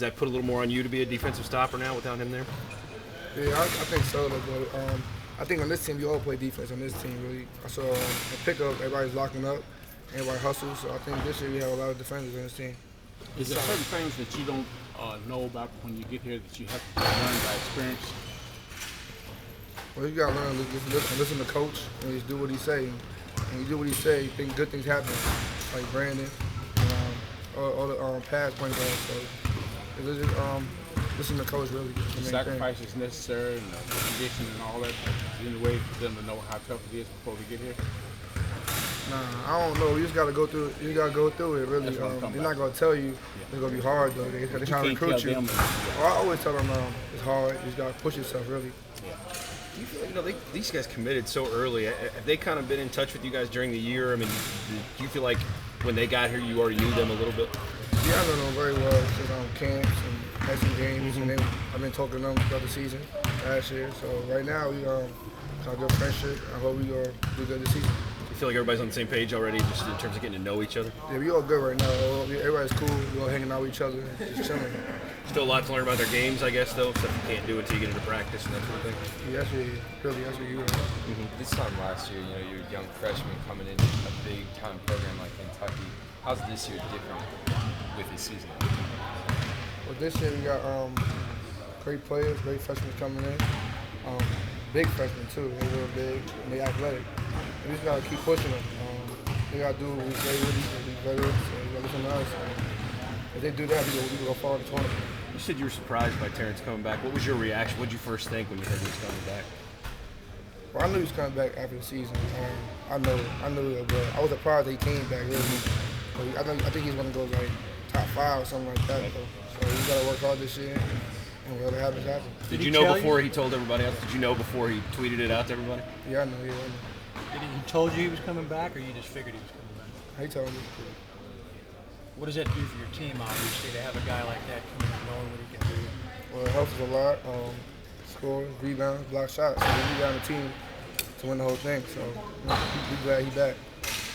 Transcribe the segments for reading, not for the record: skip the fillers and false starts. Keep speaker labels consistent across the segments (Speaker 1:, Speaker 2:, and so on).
Speaker 1: that put a little more on you to be a defensive stopper now without him there?
Speaker 2: Yeah, I think so. But I think on this team, you all play defense on this team, really. So in pickup, everybody's locking up, everybody hustles. So I think this year we have a lot of defenders on this team.
Speaker 3: Is there certain things that you don't know about when you get here that you have to learn by experience?
Speaker 2: Well, you gotta learn to listen to coach and just do what he say. When you do what he say, good things happen. Like Brandon, all the pass point guards. So it's just listen to coach really.
Speaker 3: Sacrifice is necessary and the condition and all that. Is there any way for them to know how tough it is before we get here?
Speaker 2: Nah, I don't know. You just gotta go through. You gotta go through it. Really, they're not gonna tell you it's gonna be hard though. They're trying to recruit you. I always tell them it's hard. You just gotta push yourself really.
Speaker 1: Yeah. Do you feel these guys committed so early? Have they kind of been in touch with you guys during the year? I mean, do you feel like when they got here, you already knew them a little bit?
Speaker 2: Yeah, I know them very well since camps and had some games, and then I've been talking to them throughout the season last year. So right now we got a good friendship. I hope we do good this season.
Speaker 1: You feel like everybody's on the same page already, just in terms of getting to know each other?
Speaker 2: Yeah, we all good right now. Everybody's cool. We all hanging out with each other, just chilling.
Speaker 1: Still a lot to learn about their games, I guess, though. Stuff you can't do until you get into practice and that sort of thing.
Speaker 2: Yeah, that's what you are.
Speaker 4: This time last year, you're a young freshman coming into a big-time program like Kentucky. How's this year different with this season?
Speaker 2: Well, this year we got great players, great freshmen coming in. Big freshmen too. They're real big and they athletic. We just gotta keep pushing them. They gotta do what we say really. These veterans, they gotta listen to us. If they do that, we go far in the tournament.
Speaker 1: You said you were surprised by Terrence coming back. What was your reaction? What did you first think when you heard he was coming back?
Speaker 2: Well, I knew he was coming back after the season. I knew it, but I was surprised that he came back. Really. I think he's gonna go like top 5 or something like that. So we gotta work hard this year, and whatever happens, happens.
Speaker 1: Did you know before he told everybody else? Did you know before he tweeted it out to everybody?
Speaker 2: Yeah, I know. Yeah, I know.
Speaker 5: Did he told you he was coming back, or you just figured he was coming back?
Speaker 2: He told me.
Speaker 5: What does that do for your team, obviously, to have a guy like that coming in knowing what he can do?
Speaker 2: Well, it helps us a lot. Scores, rebounds, block shots. So we got the team to win the whole thing. So we're glad he's back.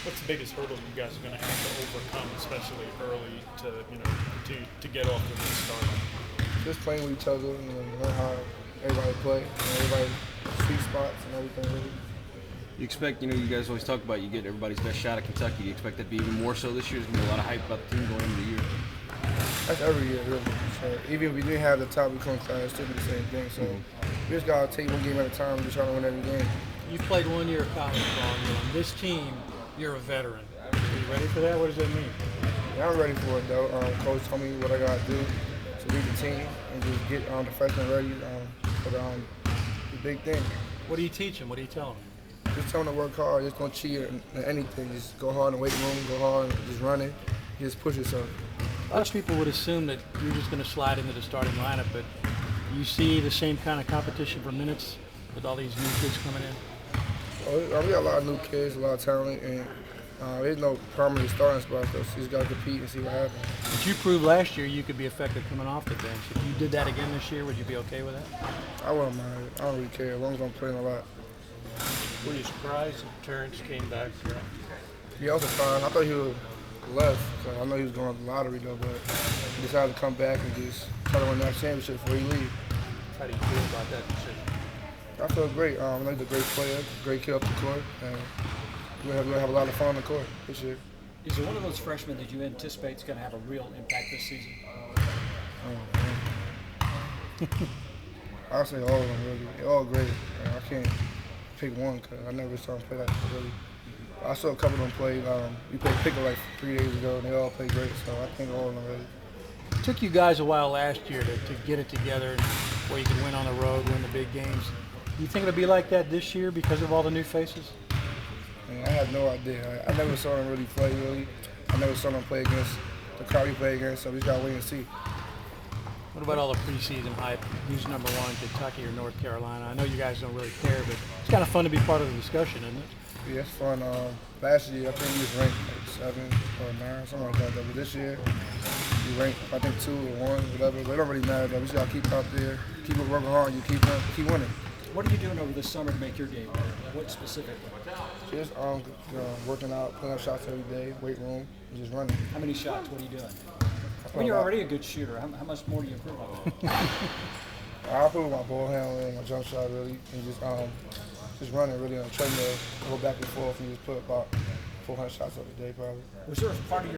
Speaker 6: What's the biggest hurdle you guys are going to have to overcome, especially early, to get off to a good start?
Speaker 2: Just playing with each other and learn how everybody play, everybody sweet spots and everything. Really.
Speaker 1: You expect, you guys always talk about you get everybody's best shot at Kentucky. You expect that to be even more so this year? There's going to be a lot of hype about the team going into the year.
Speaker 2: That's every year, really. So even if we didn't have the top recruiting class, it's still be the same thing. So we just got to take one game at a time and just try to win every game.
Speaker 5: You've played 1 year of college ball. You're on this team. You're a veteran. Are you ready for that? What does that mean?
Speaker 2: Yeah, I'm ready for it, though. Coach told me what I got to do to lead the team and just get the freshmen ready for the big thing.
Speaker 5: What do you teach them? What do you tell them?
Speaker 2: Just tell them to work hard. Just don't cheat in anything. Just go hard in the weight room. Go hard and just run it. Just push yourself.
Speaker 5: A lot of people would assume that you're just going to slide into the starting lineup, but you see the same kind of competition for minutes with all these new kids coming in?
Speaker 2: We got a lot of new kids, a lot of talent, and there's no permanent starting spot, so you just got to compete and see what happens.
Speaker 5: But you proved last year you could be effective coming off the bench. If you did that again this year, would you be okay with that?
Speaker 2: I wouldn't mind. I don't really care as long as I'm playing a lot.
Speaker 6: Were you surprised that Terrence came back?
Speaker 2: Yeah, I was surprised. I thought he would left. So I know he was going to the lottery though, but he decided to come back and just try to win that championship before he leave.
Speaker 6: How do you feel about that decision?
Speaker 2: I feel great. I know he's a great player, great kid up the court, and we're going to have a lot of fun on the court this year.
Speaker 7: Is there one of those freshmen that you anticipate is going to have a real impact this season?
Speaker 2: I'll say all of them, really. They're all great. I can't pick one because I never saw them play that really. I saw a couple of them play. We played Pickle like 3 days ago, and they all played great, so I think all of them really.
Speaker 5: It took you guys a while last year to get it together where you could win on the road, win the big games. Do you think it'll be like that this year because of all the new faces?
Speaker 2: I had no idea. I never saw them really play, really. I never saw them play against the crowd we play against, so we just got to wait and see.
Speaker 5: What about all the preseason hype? Who's number one, Kentucky or North Carolina? I know you guys don't really care, but it's kind of fun to be part of the discussion, isn't it?
Speaker 2: Yeah, it's fun. Last year, I think we was ranked like 7 or 9, something like that. But this year, we ranked, I think 2 or 1, whatever. But it don't really matter, though. We just got to keep out there, keep working hard, you keep winning.
Speaker 7: What are you doing over this summer to make your game better? What specifically?
Speaker 2: Just working out, putting up shots every day, weight room, and just running.
Speaker 7: How many shots? What are you doing? When you're already a good shooter, how much more do you improve on that?
Speaker 2: I improve my ball handling, my jump shot really, and just running really on a treadmill, go back and forth, and just put about 400 shots up a day probably.
Speaker 7: Was there a part of